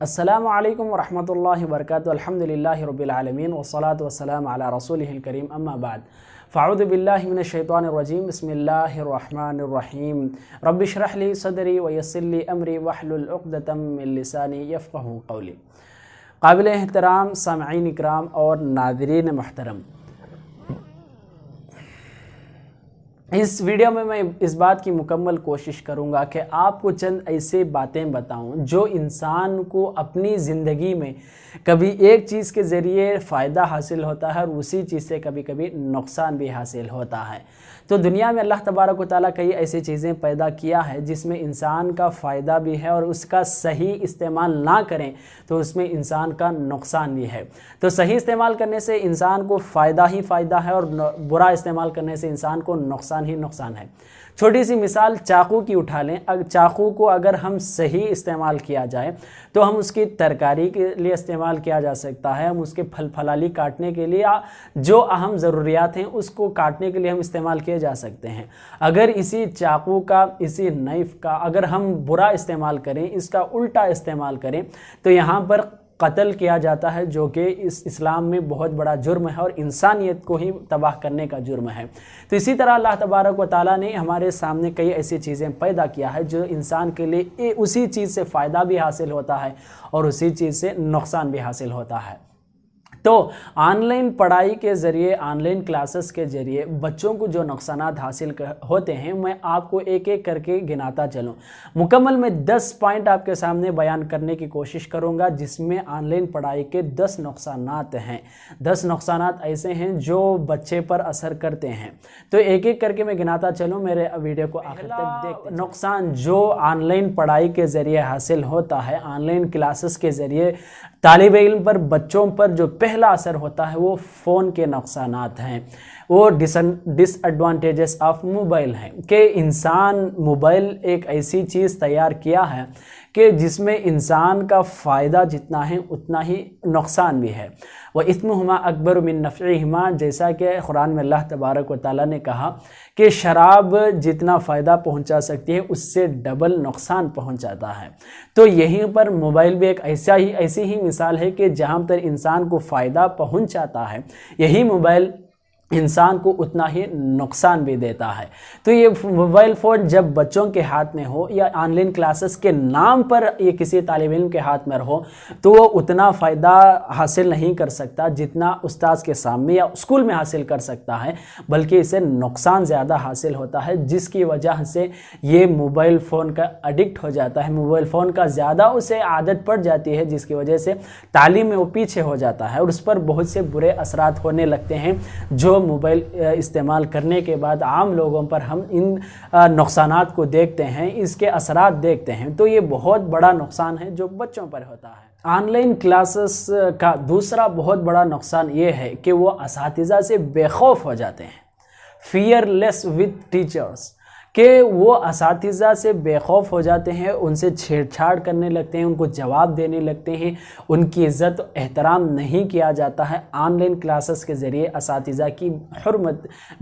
अस्सलामु अलैकुम वरहमतुल्लाहि वबरकातुहू. अल्हम्दुलिल्लाहि रब्बिल आलमीन वस्सलातु वस्सलामु अला रसूलिहिल करीम. अम्मा बाद फ़अऊज़ु बिल्लाहि मिनश शैतानिर रजीम. बिस्मिल्लाहिर रहमानिर रहीम. रब्बि इश्रह ली सदरी व यस्सिर ली अमरी वहलुल उक़दतम मिन लिसानी यफ़क़हू क़ौली. काबिल एहतराम सामईन इकराम और नाज़रीन मुहतरम, इस वीडियो में मैं इस बात की मुकम्मल कोशिश करूंगा कि आपको चंद ऐसे बातें बताऊं जो इंसान को अपनी ज़िंदगी में कभी एक चीज़ के ज़रिए फ़ायदा हासिल होता है और उसी चीज़ से कभी कभी नुकसान भी हासिल होता है. तो दुनिया में अल्लाह तबारक व तआला कई ऐसी चीज़ें पैदा किया है जिसमें इंसान का फ़ायदा भी है और उसका सही इस्तेमाल ना करें तो उसमें इंसान का नुकसान भी है. तो सही इस्तेमाल करने से इंसान को फ़ायदा ही फ़ायदा है और बुरा इस्तेमाल करने से इंसान को नुकसान ही नुकसान है. छोटी सी मिसाल चाकू की उठा लें. चाकू को अगर हम सही इस्तेमाल किया जाए तो हम उसकी तरकारी के लिए इस्तेमाल किया जा सकता है, हम उसके फल फलाली काटने के लिए जो अहम ज़रूरियात हैं उसको काटने के लिए हम इस्तेमाल किए जा सकते हैं. अगर इसी चाकू का, इसी नाइफ़ का अगर हम बुरा इस्तेमाल करें, इसका उल्टा इस्तेमाल करें तो यहाँ पर कत्ल किया जाता है, जो कि इस इस्लाम में बहुत बड़ा जुर्म है और इंसानियत को ही तबाह करने का जुर्म है. तो इसी तरह अल्लाह तबारक व तआला ने हमारे सामने कई ऐसी चीज़ें पैदा किया है जो इंसान के लिए उसी चीज़ से फ़ायदा भी हासिल होता है और उसी चीज़ से नुकसान भी हासिल होता है. तो ऑनलाइन पढ़ाई के ज़रिए, ऑनलाइन क्लासेस के ज़रिए बच्चों को जो नुकसानात हासिल होते हैं मैं आपको एक एक करके गिनाता चलूँ. मुकम्मल मैं 10 पॉइंट आपके सामने बयान करने की कोशिश करूँगा जिसमें ऑनलाइन पढ़ाई के 10 नुकसानात हैं. 10 नुकसानात ऐसे हैं जो बच्चे पर असर करते हैं. तो एक एक करके मैं गिनाता चलूँ, मेरे वीडियो को आखिर तक देखते. नुकसान जो ऑनलाइन पढ़ाई के ज़रिए हासिल होता है, ऑनलाइन क्लासेस के ज़रिए तालिब इल्म पर, बच्चों पर जो पहला असर होता है वो फ़ोन के नुकसानात हैं. वो डिसएडवांटेजेस ऑफ मोबाइल हैं कि इंसान मोबाइल एक ऐसी चीज़ तैयार किया है कि जिसमें इंसान का फ़ायदा जितना है उतना ही नुकसान भी है. वह इस्मुहुमा अकबर मिन नफ़इहिमा, जैसा कि कुरान में अल्लाह तबारक व तआला ने कहा कि शराब जितना फ़ायदा पहुंचा सकती है उससे डबल नुकसान पहुंचाता है. तो यहीं पर मोबाइल भी एक ऐसी ही मिसाल है कि जहां पर इंसान को फ़ायदा पहुंचाता है यही मोबाइल इंसान को उतना ही नुकसान भी देता है. तो ये मोबाइल फ़ोन जब बच्चों के हाथ में हो या ऑनलाइन क्लासेस के नाम पर ये किसी तालिब इल्म के हाथ में हो तो वो उतना फ़ायदा हासिल नहीं कर सकता जितना उस्ताद के सामने या स्कूल में हासिल कर सकता है, बल्कि इसे नुकसान ज़्यादा हासिल होता है जिसकी वजह से ये मोबाइल फ़ोन का एडिक्ट हो जाता है. मोबाइल फ़ोन का ज़्यादा उसे आदत पड़ जाती है जिसकी वजह से तालीम में वो पीछे हो जाता है और उस पर बहुत से बुरे असरात होने लगते हैं जो मोबाइल इस्तेमाल करने के बाद आम लोगों पर हम इन नुकसानात को देखते हैं, इसके असरात देखते हैं. तो ये बहुत बड़ा नुकसान है जो बच्चों पर होता है. ऑनलाइन क्लासेस का दूसरा बहुत बड़ा नुकसान ये है कि वो असातिज़ा से बेखौफ हो जाते हैं. फियरलेस विद टीचर्स, कि वो असातिज़ा से बेखौफ हो जाते हैं, उनसे छेड़छाड़ करने लगते हैं, उनको जवाब देने लगते हैं, उनकी इज़्ज़त एहतराम नहीं किया जाता है. ऑनलाइन क्लासेस के ज़रिए असातिज़ा की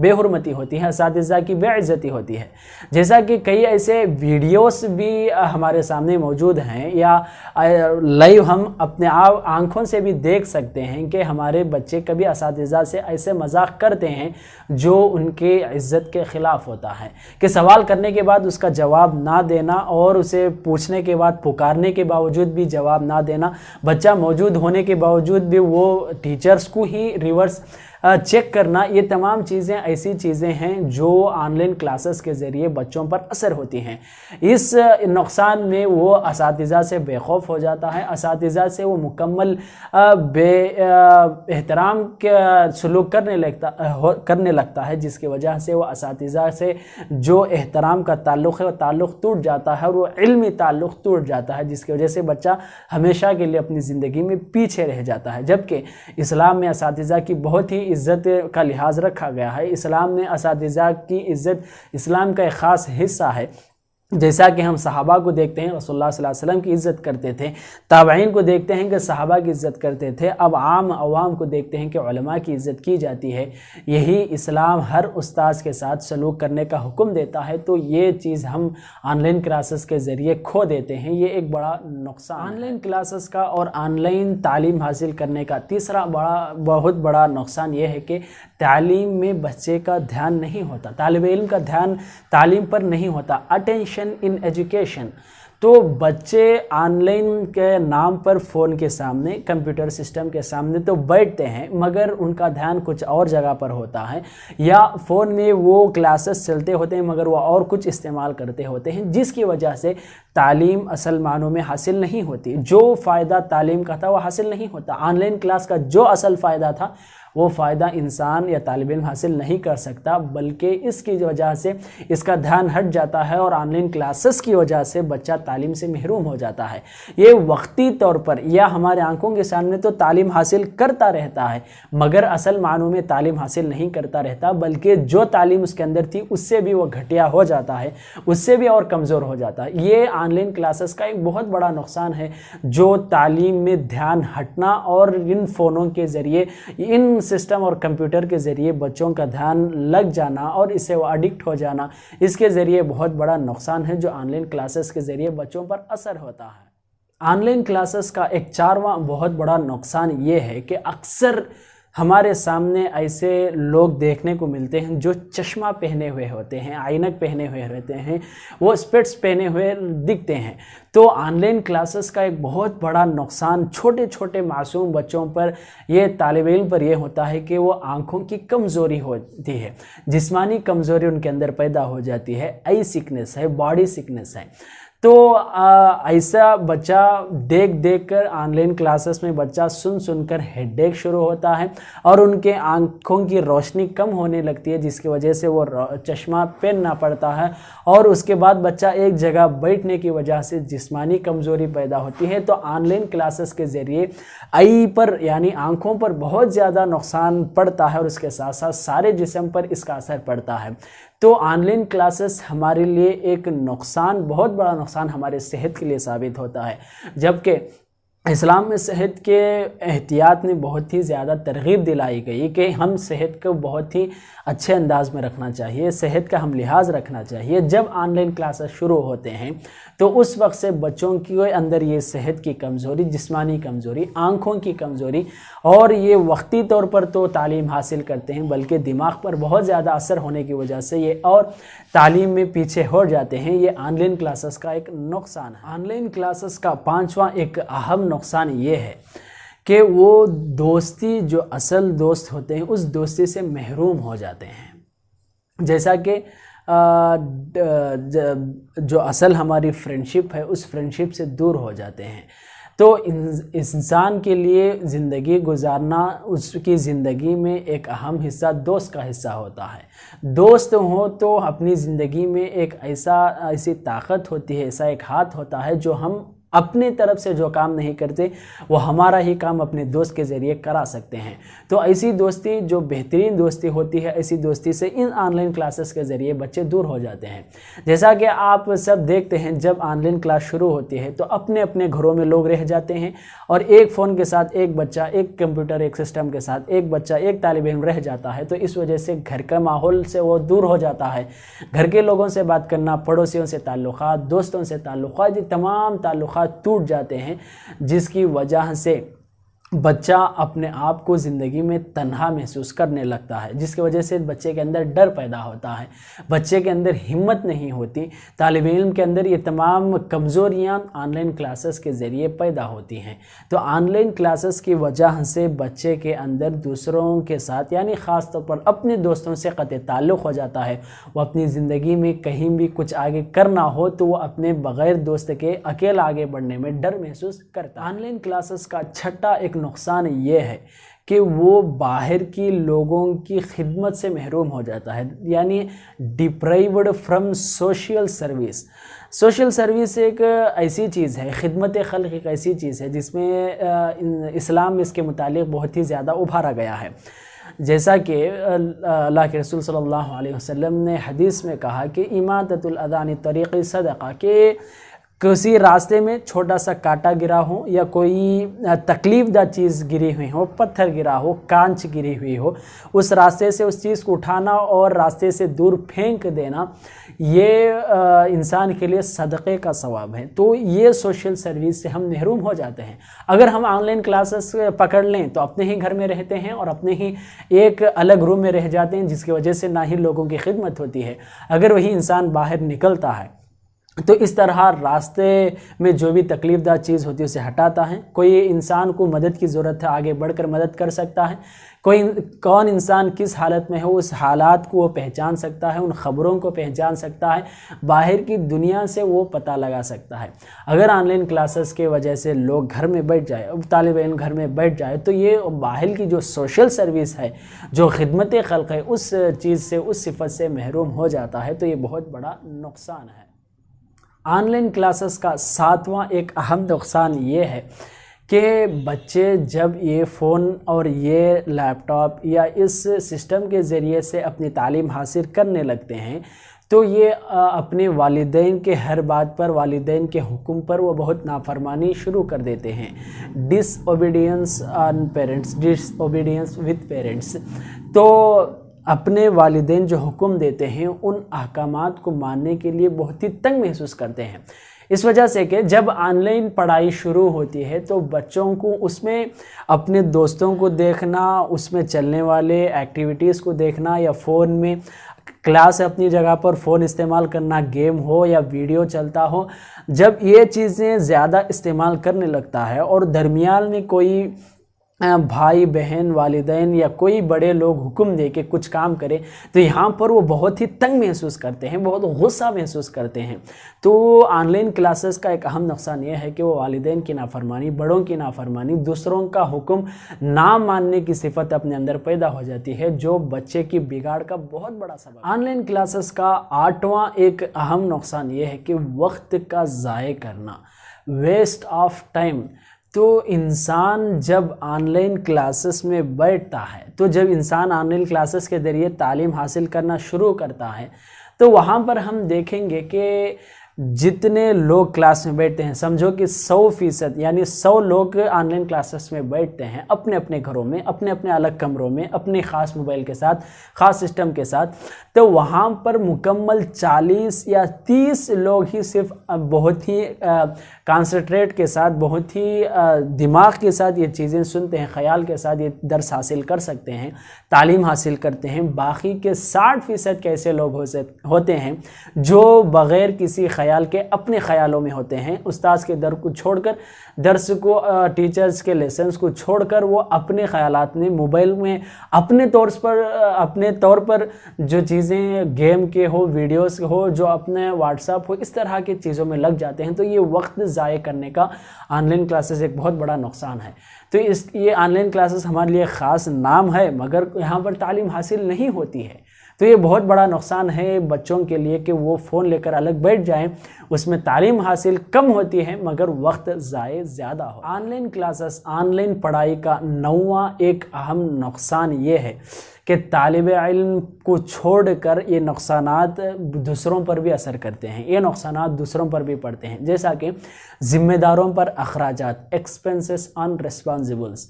बेहुरमती होती है, असातिज़ा की बेइज़्ज़ती होती है. जैसा कि कई ऐसे वीडियोस भी हमारे सामने मौजूद हैं या लाइव हम अपने आप आँखों से भी देख सकते हैं कि हमारे बच्चे कभी असातिज़ा से ऐसे मजाक करते हैं जो उनके इज़्ज़त के ख़िलाफ़ होता है कि सवाल करने के बाद उसका जवाब ना देना और उसे पूछने के बाद पुकारने के बावजूद भी जवाब ना देना, बच्चा मौजूद होने के बावजूद भी वो टीचर्स को ही रिवर्स चेक करना, ये तमाम चीज़ें ऐसी चीज़ें हैं जो ऑनलाइन क्लासेस के ज़रिए बच्चों पर असर होती हैं. इस नुकसान में वो असातिज़ा से बेखौफ हो जाता है, असातिज़ा से वो मुकम्मल एहतराम के सलूक करने लगता है जिसकी वजह से वो असातिज़ा से जो एहतराम का ताल्लुक़ है वो ताल्लुक़ टूट जाता है और वो इल्मी ताल्लुक़ टूट जाता है जिसकी वजह से बच्चा हमेशा के लिए अपनी ज़िंदगी में पीछे रह जाता है. जबकि इस्लाम में असातिज़ा की बहुत ही इज़्ज़त का लिहाज रखा गया है. इस्लाम में असातिज़ा की इज़्ज़त इस्लाम का एक ख़ास हिस्सा है. जैसा कि हम सहाबा को देखते हैं रसूलुल्लाह सल्लल्लाहु अलैहि वसल्लम की इज़्ज़त करते थे, ताबईन को देखते हैं कि सहाबा की इज़्ज़त करते थे, अब आम अवाम को देखते हैं कि उलमा की इज़्ज़त की जाती है। यही इस्लाम हर उस्ताद के साथ सलूक करने का हुक्म देता है। तो ये चीज़ हम ऑनलाइन क्लासेस के ज़रिए खो देते हैं, ये एक बड़ा नुकसान। ऑनलाइन क्लासेस का और ऑनलाइन तालीम हासिल करने का तीसरा बहुत बड़ा नुकसान ये है कि तालीम में बच्चे का ध्यान नहीं होता, तालिब इल्म का ध्यान तालीम पर नहीं होता, अटेंशन इन एजुकेशन। तो बच्चे ऑनलाइन के नाम पर फ़ोन के सामने, कंप्यूटर सिस्टम के सामने तो बैठते हैं, मगर उनका ध्यान कुछ और जगह पर होता है, या फ़ोन में वो क्लासेस चलते होते हैं मगर वो और कुछ इस्तेमाल करते होते हैं, जिसकी वजह से तालीम असल मानों में हासिल नहीं होती। जो फ़ायदा तालीम का था वो हासिल नहीं होता। ऑनलाइन क्लास का जो असल फ़ायदा था वो फ़ायदा इंसान या तालिब इल्म हासिल नहीं कर सकता, बल्कि इसकी वजह से इसका ध्यान हट जाता है और ऑनलाइन क्लासेस की वजह से बच्चा तालीम से महरूम हो जाता है। ये वक्ती तौर पर या हमारे आंखों के सामने तो तालीम हासिल करता रहता है, मगर असल मानों में तालीम हासिल नहीं करता रहता, बल्कि जो तालीम उसके अंदर थी उससे भी वो घटिया हो जाता है, उससे भी और कमज़ोर हो जाता है। ये ऑनलाइन क्लासेस का एक बहुत बड़ा नुकसान है, जो तालीम में ध्यान हटना और इन फ़ोनों के ज़रिए, इन सिस्टम और कंप्यूटर के ज़रिए बच्चों का ध्यान लग जाना और इससे वो एडिक्ट हो जाना, इसके ज़रिए बहुत बड़ा नुकसान है जो ऑनलाइन क्लासेस के ज़रिए बच्चों पर असर होता है। ऑनलाइन क्लासेस का एक चारवां बहुत बड़ा नुकसान ये है कि अक्सर हमारे सामने ऐसे लोग देखने को मिलते हैं जो चश्मा पहने हुए होते हैं, ऐनक पहने हुए रहते हैं, वो स्पेक्स पहने हुए दिखते हैं। तो ऑनलाइन क्लासेस का एक बहुत बड़ा नुकसान छोटे छोटे मासूम बच्चों पर, ये तालिब इल्म पर यह होता है कि वो आँखों की कमज़ोरी होती है, जिस्मानी कमज़ोरी उनके अंदर पैदा हो जाती है, आई सिकनेस है, बॉडी सिकनेस है। तो ऐसा बच्चा देख देख कर ऑनलाइन क्लासेस में बच्चा सुन सुनकर हेडेक शुरू होता है और उनके आँखों की रोशनी कम होने लगती है, जिसकी वजह से वो चश्मा पहनना पड़ता है और उसके बाद बच्चा एक जगह बैठने की वजह से जिस्मानी कमज़ोरी पैदा होती है। तो ऑनलाइन क्लासेस के ज़रिए आई पर यानी आँखों पर बहुत ज़्यादा नुकसान पड़ता है और उसके साथ साथ सारे जिस्म पर इसका असर पड़ता है। तो ऑनलाइन क्लासेस हमारे लिए एक नुकसान, बहुत बड़ा नुकसान हमारे सेहत के लिए साबित होता है, जबकि इस्लाम में सेहत के एहतियात ने बहुत ही ज़्यादा तरगीब दिलाई गई कि हम सेहत को बहुत ही अच्छे अंदाज में रखना चाहिए, सेहत का हम लिहाज रखना चाहिए। जब ऑनलाइन क्लासेस शुरू होते हैं तो उस वक्त से बच्चों के अंदर ये सेहत की कमज़ोरी, जिस्मानी कमज़ोरी, आँखों की कमज़ोरी और ये वक्ती तौर पर तो तालीम हासिल करते हैं, बल्कि दिमाग पर बहुत ज़्यादा असर होने की वजह से ये और तालीम में पीछे हो जाते हैं। ये ऑनलाइन क्लासेस का एक नुकसान है। ऑनलाइन क्लासेस का पांचवा एक अहम नुकसान ये है कि वो दोस्ती, जो असल दोस्त होते हैं, उस दोस्ती से महरूम हो जाते हैं। जैसा कि जो असल हमारी फ्रेंडशिप है उस फ्रेंडशिप से दूर हो जाते हैं। तो इंसान के लिए ज़िंदगी गुजारना, उसकी ज़िंदगी में एक अहम हिस्सा दोस्त का हिस्सा होता है। दोस्त हो तो अपनी ज़िंदगी में एक ऐसी ताकत होती है, ऐसा एक हाथ होता है जो हम अपनी तरफ से जो काम नहीं करते वो हमारा ही काम अपने दोस्त के ज़रिए करा सकते हैं। तो ऐसी दोस्ती जो बेहतरीन दोस्ती होती है, ऐसी दोस्ती से इन ऑनलाइन क्लासेस के ज़रिए बच्चे दूर हो जाते हैं। जैसा कि आप सब देखते हैं, जब ऑनलाइन क्लास शुरू होती है तो अपने अपने घरों में लोग रह जाते हैं और एक फ़ोन के साथ एक बच्चा, एक कंप्यूटर, एक सिस्टम के साथ एक बच्चा, एक तालिब इल्म रह जाता है। तो इस वजह से घर का माहौल से वो दूर हो जाता है। घर के लोगों से बात करना, पड़ोसियों से ताल्लुक़ात, दोस्तों से ताल्लुक़ात, ये तमाम ताल्लुक़ात टूट जाते हैं, जिसकी वजह से बच्चा अपने आप को ज़िंदगी में तन्हा महसूस करने लगता है, जिसकी वजह से बच्चे के अंदर डर पैदा होता है, बच्चे के अंदर हिम्मत नहीं होती। तालिब इल्म के अंदर ये तमाम कमज़ोरियाँ ऑनलाइन क्लासेस के ज़रिए पैदा होती हैं। तो ऑनलाइन क्लासेस की वजह से बच्चे के अंदर दूसरों के साथ यानी ख़ास तौर पर अपने दोस्तों से क़त्ए ताल्लुक़ हो जाता है। वो अपनी ज़िंदगी में कहीं भी कुछ आगे करना हो तो वो अपने बग़ैर दोस्त के अकेला आगे बढ़ने में डर महसूस करता है। ऑनलाइन क्लासेस का छठा एक नुकसान ये है कि वो बाहर की लोगों की खिदमत से महरूम हो जाता है, यानी deprived from social service. Social service एक ऐसी चीज़ है, खिदमत खल्क़ एक ऐसी चीज़ है जिसमें इस्लाम में इसके मुतालिक बहुत ही ज़्यादा उभारा गया है। जैसा कि अल्लाह के रसूल सल्लल्लाहु अलैहि वसल्लम ने हदीस में कहा कि इमाततुल अदानी तरीक़ी सदक़ा, के किसी रास्ते में छोटा सा कांटा गिरा हो या कोई तकलीफ़दा चीज़ गिरी हुई हो, पत्थर गिरा हो, कांच गिरी हुई हो, उस रास्ते से उस चीज़ को उठाना और रास्ते से दूर फेंक देना, ये इंसान के लिए सदक़े का सवाब है। तो ये सोशल सर्विस से हम महरूम हो जाते हैं। अगर हम ऑनलाइन क्लासेस पकड़ लें तो अपने ही घर में रहते हैं और अपने ही एक अलग रूम में रह जाते हैं, जिसकी वजह से ना ही लोगों की खिदमत होती है। अगर वही इंसान बाहर निकलता है तो इस तरह रास्ते में जो भी तकलीफ़दा चीज़ होती है उसे हटाता है। कोई इंसान को मदद की ज़रूरत है, आगे बढ़कर मदद कर सकता है। कौन इंसान किस हालत में हो, उस हालात को वो पहचान सकता है, उन ख़बरों को पहचान सकता है, बाहर की दुनिया से वो पता लगा सकता है। अगर ऑनलाइन क्लासेस के वजह से लोग घर में बैठ जाए, तालिब इल्म घर में बैठ जाए, तो ये बाहर की जो सोशल सर्विस है, जो खिदमत खल्क़ है, उस चीज़ से, उस सिफत से महरूम हो जाता है। तो ये बहुत बड़ा नुकसान है। ऑनलाइन क्लासेस का 7वां एक अहम नुकसान ये है कि बच्चे जब ये फ़ोन और ये लैपटॉप या इस सिस्टम के ज़रिए से अपनी तालीम हासिल करने लगते हैं, तो ये अपने वालिदैन के हर बात पर, वालिदैन के हुक्म पर वो बहुत नाफरमानी शुरू कर देते हैं। Disobedience on parents, disobedience with parents. तो अपने वालिदैन जो हुक्म देते हैं उन अहकामात को मानने के लिए बहुत ही तंग महसूस करते हैं। इस वजह से कि जब ऑनलाइन पढ़ाई शुरू होती है तो बच्चों को उसमें अपने दोस्तों को देखना, उसमें चलने वाले एक्टिविटीज़ को देखना, या फ़ोन में क्लास अपनी जगह पर फ़ोन इस्तेमाल करना, गेम हो या वीडियो चलता हो, जब ये चीज़ें ज़्यादा इस्तेमाल करने लगता है और दरमियान में कोई भाई बहन, वालिदैन या कोई बड़े लोग हुक्म दे के कुछ काम करें, तो यहाँ पर वो बहुत ही तंग महसूस करते हैं, बहुत गुस्सा महसूस करते हैं। तो ऑनलाइन क्लासेस का एक अहम नुकसान ये है कि वो वालिदैन की नाफरमानी, बड़ों की नाफरमानी, दूसरों का हुक्म ना मानने की सिफत अपने अंदर पैदा हो जाती है, जो बच्चे की बिगाड़ का बहुत बड़ा सबब। ऑनलाइन क्लासेस का 8वां एक अहम नुकसान ये है कि वक्त का ज़ाय करना, वेस्ट ऑफ टाइम। तो इंसान जब ऑनलाइन क्लासेस में बैठता है, तो जब इंसान ऑनलाइन क्लासेस के ज़रिए तालीम हासिल करना शुरू करता है, तो वहाँ पर हम देखेंगे कि जितने लोग क्लास में बैठते हैं, समझो कि 100% यानी 100 लोग ऑनलाइन क्लासेस में बैठते हैं अपने अपने घरों में, अपने अपने अलग कमरों में, अपने ख़ास मोबाइल के साथ, ख़ास सिस्टम के साथ, तो वहाँ पर मुकम्मल 40 या 30 लोग ही सिर्फ बहुत ही कंसंट्रेट के साथ, बहुत ही दिमाग के साथ ये चीज़ें सुनते हैं, ख़याल के साथ ये दर्स हासिल कर सकते हैं, तालीम हासिल करते हैं। बाकी के 60% कैसे लोग होते हैं जो बग़ैर किसी ख़याल के अपने ख़यालों में होते हैं, उस्ताद के दर को छोड़कर, दर्स को, टीचर्स के लेसन्स को छोड़कर वो अपने ख़यालात में, मोबाइल में अपने तौर पर जो चीज़ें गेम के हो, वीडियोस हो, जो अपने व्हाट्सएप हो, इस तरह की चीज़ों में लग जाते हैं। तो ये वक्त ज़ाय करने का ऑनलाइन क्लासेस एक बहुत बड़ा नुकसान है। तो ये ऑनलाइन क्लासेस हमारे लिए ख़ास नाम है, मगर यहाँ पर तालीम हासिल नहीं होती है। तो ये बहुत बड़ा नुकसान है बच्चों के लिए कि वो फ़ोन लेकर अलग बैठ जाएं, उसमें तालीम हासिल कम होती है मगर वक्त ज़ाय ज़्यादा हो। ऑनलाइन क्लासेस, ऑनलाइन पढ़ाई का 9वां एक अहम नुकसान ये है कि तालिब इल्म को छोड़कर ये नुकसानात दूसरों पर भी असर करते हैं, ये नुकसानात दूसरों पर भी पड़ते हैं। जैसा कि ज़िम्मेदारों पर अखराजात, एक्सपेंसेस ऑन रिस्पॉन्सिबल्स।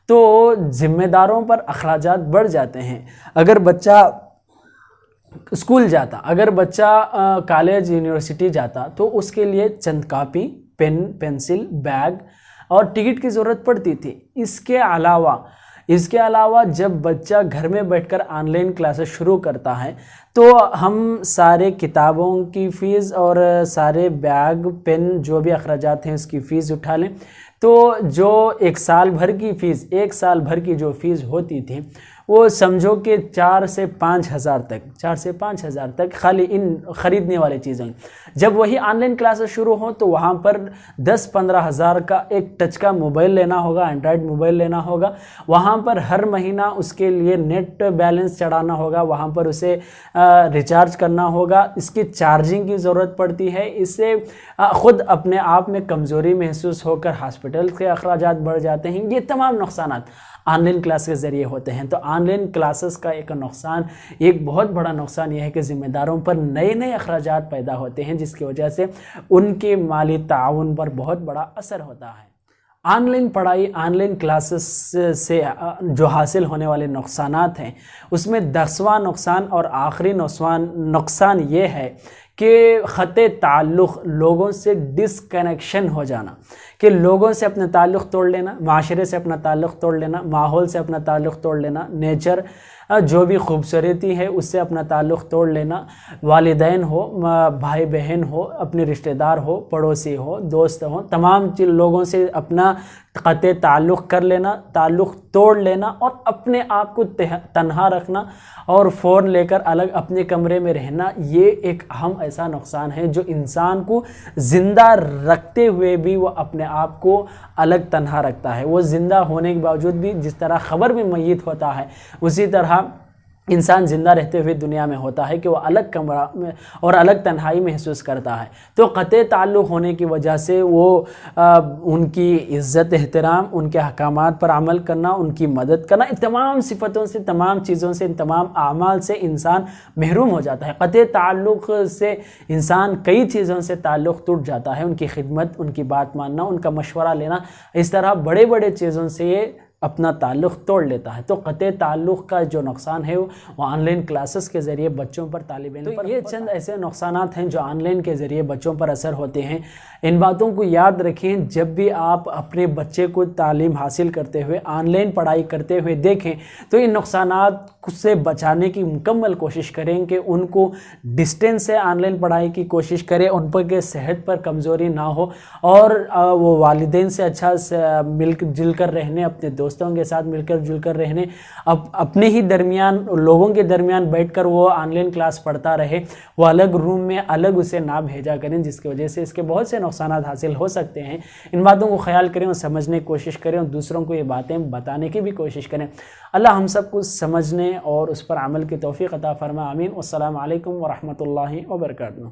तो ज़िम्मेदारों पर अखराजात बढ़ जाते हैं। अगर बच्चा स्कूल जाता, अगर बच्चा कॉलेज यूनिवर्सिटी जाता, तो उसके लिए चंद कापी, पेन, पेंसिल, बैग और टिकट की ज़रूरत पड़ती थी। इसके अलावा जब बच्चा घर में बैठकर ऑनलाइन क्लासेस शुरू करता है, तो हम सारे किताबों की फ़ीस और सारे बैग, पेन, जो भी अखराजात हैं उसकी फ़ीस उठा लें, तो जो एक साल भर की जो फ़ीस होती थी वो समझो कि 4 से 5 हज़ार तक खाली इन ख़रीदने वाली चीज़ें। जब वही ऑनलाइन क्लासेस शुरू हो तो वहाँ पर 10-15 हज़ार का एक टच का मोबाइल लेना होगा, एंड्रॉयड मोबाइल लेना होगा। वहाँ पर हर महीना उसके लिए नेट बैलेंस चढ़ाना होगा, वहाँ पर उसे रिचार्ज करना होगा, इसकी चार्जिंग की ज़रूरत पड़ती है। इससे ख़ुद अपने आप में कमज़ोरी महसूस होकर हॉस्पिटल के अखराजात बढ़ जाते हैं। ये तमाम नुकसानात ऑनलाइन क्लास के ज़रिए होते हैं। तो ऑनलाइन क्लासेस का एक नुकसान, एक बहुत बड़ा नुकसान यह है कि ज़िम्मेदारों पर नए नए अखराजात पैदा होते हैं, जिसकी वजह से उनके माली ताउन पर बहुत बड़ा असर होता है। ऑनलाइन पढ़ाई, ऑनलाइन क्लासेस से जो हासिल होने वाले नुकसानात हैं, उसमें 10वां नुकसान और आखिरी नुकसान ये है कि ख़ते ताल्लुक़, लोगों से डिसकनेक्शन हो जाना, कि लोगों से अपना ताल्लुक़ तोड़ लेना, माशरे से अपना ताल्लुक़ तोड़ लेना, माहौल से अपना ताल्लुक़ तोड़ लेना, नेचर जो भी खूबसूरती है उससे अपना ताल्लुक़ तोड़ लेना, वालिदैन हो, भाई बहन हो, अपने रिश्तेदार हो, पड़ोसी हो, दोस्त हो, तमाम लोगों से अपना क़ते ताल्लुक़ कर लेना, ताल्लुक़ तोड़ लेना और अपने आप को तन्हा रखना और फ़ोन लेकर अलग अपने कमरे में रहना, ये एक अहम ऐसा नुकसान है जो इंसान को ज़िंदा रखते हुए भी वो अपने आप को अलग तन्हा रखता है। वो ज़िंदा होने के बावजूद भी जिस तरह ख़बर में मय्यत होता है, उसी तरह इंसान ज़िंदा रहते हुए दुनिया में होता है कि वो अलग कमरा में और अलग तन्हाई महसूस करता है। तो क़ते ताल्लुक़ होने की वजह से वो उनकी इज़्ज़त एहतराम, उनके अहकामात पर अमल करना, उनकी मदद करना, इन तमाम सिफ़तों से, तमाम चीज़ों से, इन तमाम आमाल से इंसान महरूम हो जाता है। क़ते ताल्लुक़ से इंसान कई चीज़ों से ताल्लुक़ टूट जाता है, उनकी खिदमत, उनकी बात मानना, उनका मशवरा लेना, इस तरह बड़े बड़े चीज़ों से अपना ताल्लुक़ तोड़ लेता है। तो क़ते ताल्लुक़ का जो नुकसान है वो ऑनलाइन क्लासेस के ज़रिए बच्चों पर, तालिब इल्म पर, ये चंद ऐसे नुकसानात हैं जो ऑनलाइन के ज़रिए बच्चों पर असर होते हैं। इन बातों को याद रखें, जब भी आप अपने बच्चे को तालीम हासिल करते हुए, ऑनलाइन पढ़ाई करते हुए देखें तो इन नुकसानात से बचाने की मुकम्मल कोशिश करें कि उनको डिस्टेंस से ऑनलाइन पढ़ाई की कोशिश करें, उन पर के सेहत पर कमज़ोरी ना हो और वो वालिदैन से अच्छा से मिल जुल कर रहने, अपने दोस्तों के साथ मिलकर जुलकर रहने, अब अपने ही दरमियान, लोगों के दरमियान बैठकर वो ऑनलाइन क्लास पढ़ता रहे, वो अलग रूम में अलग उसे ना भेजा करें, जिसकी वजह से इसके बहुत से नुकसानात हासिल हो सकते हैं। इन बातों को ख्याल करें और समझने की कोशिश करें और दूसरों को ये बातें बताने की भी कोशिश करें। अल्लाह हम सब कुछ समझने और उस पर अमल की तौफीक अता फरमा। आमीन। अस्सलामु अलैकुम व रहमतुल्लाहि व बरकातुहू।